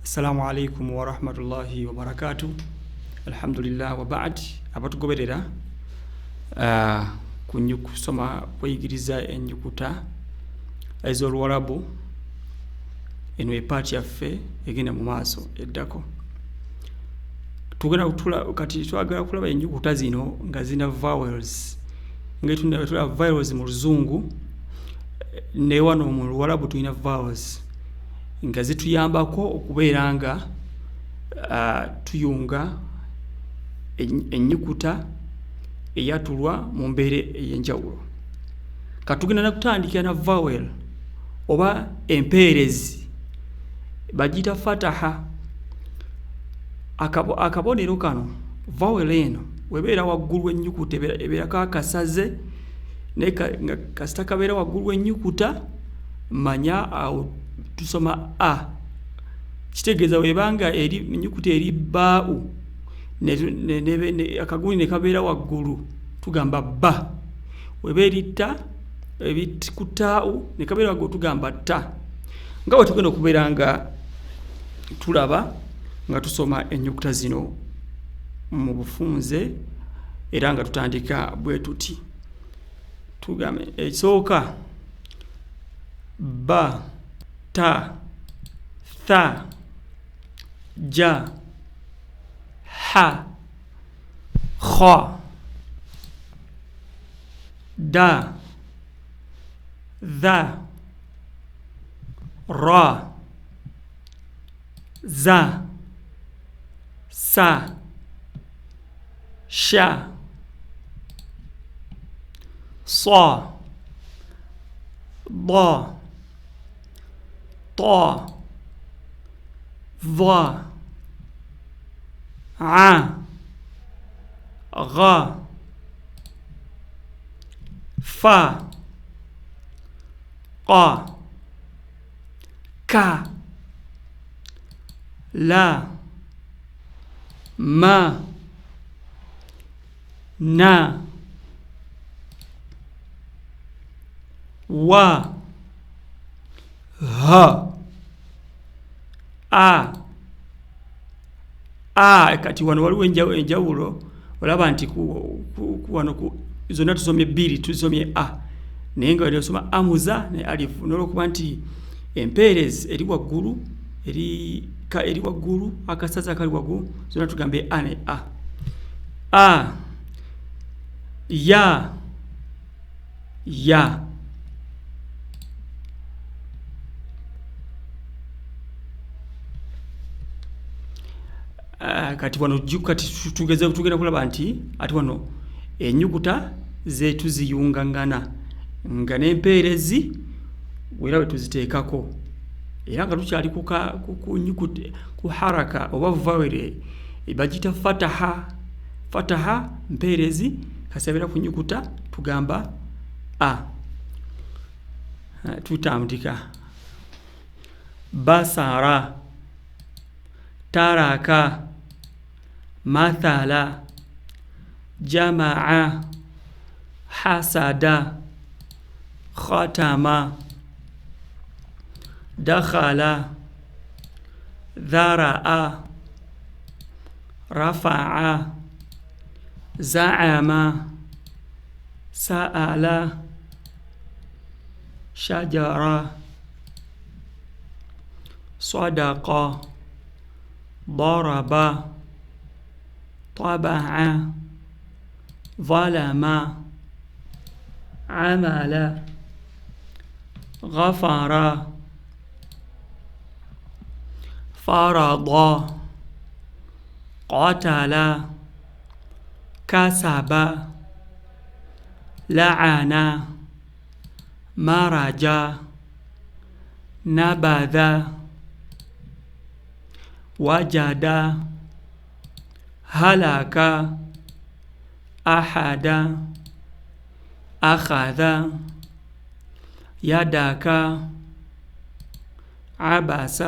Assalamu alaikum wa rahmatullahi wa barakatuh. Alhamdulillah wa ba'd. Abatugoberera kusoma kweyigiriza ennyukuta ez'Oluwarabu. Eno epaati yaffe egenda mu maaso eddako. Kati twagala kulaba ennyukuta zino nga zina vowels. Tula vowels mu Luzungu ne wano mu Luwarabu tulina vowels nga zituyambako okubeera nga tuyunga ennyukuta eyatulwa mu mbeera ey'enjawulo. Katugenda na kutandikira na vowel oba empeerezi bagita fataha. Akabonero kano vowel eno webeera waggulu w'ennyukuta ebeerako akasaze nga kasita kabeera waggulu w'ennyukuta manya awo tusoma a. Kitegeeza webanga ennyukuta eri baa'u akaguli ne kabeera waggulu tugamba ba. Weba eri ta ku taa'u ne kabeera waggulu tugamba ta. Nga bwe tugenda okubeera nga tulaba nga tusoma ennyukuta zino mu bufunze era nga tutandika bwe tuti. Tugambe ekisooka ba, ta, tha, ja, ha, kha, da, dha, ra, za, sa, sha, sa, da, ta, dha, a, gha, fa, qa, ka, la, ma, na, wa, ha, a. Kati wano waliwo enjawulo olaba nti wano zonna tusomye bbiri tusomye a naye nga osoma amuza ne alifu n'olwokuba nti empeerezi eri waggulu eri waggulu akasaza akali waggulu zonna tugambe a ne a. Ya, ya. Kati wano tugenda kulaba nti ati wano ennyukuta zetu ziyungangana nga n'empeerezi era bwe tuziteekako era nga tukyali ku nnyukuta ku haraka oba vowel bagita fataha. Fataha mpeerezi kasabeera ku nnyukuta tugamba a. Tutandika basara, taraka, mathala, jama'a, hasada, khatama, dakhala, dhara'a, rafa'a, za'ama, sa'ala, shajara, sadaqa, ضرب, طبع, ظلم, عمل, غفر, فرض, قتل, كسب, لعن, مرج, نبذ, وجد, هلك, أحد, أخذ, يدك, عبس,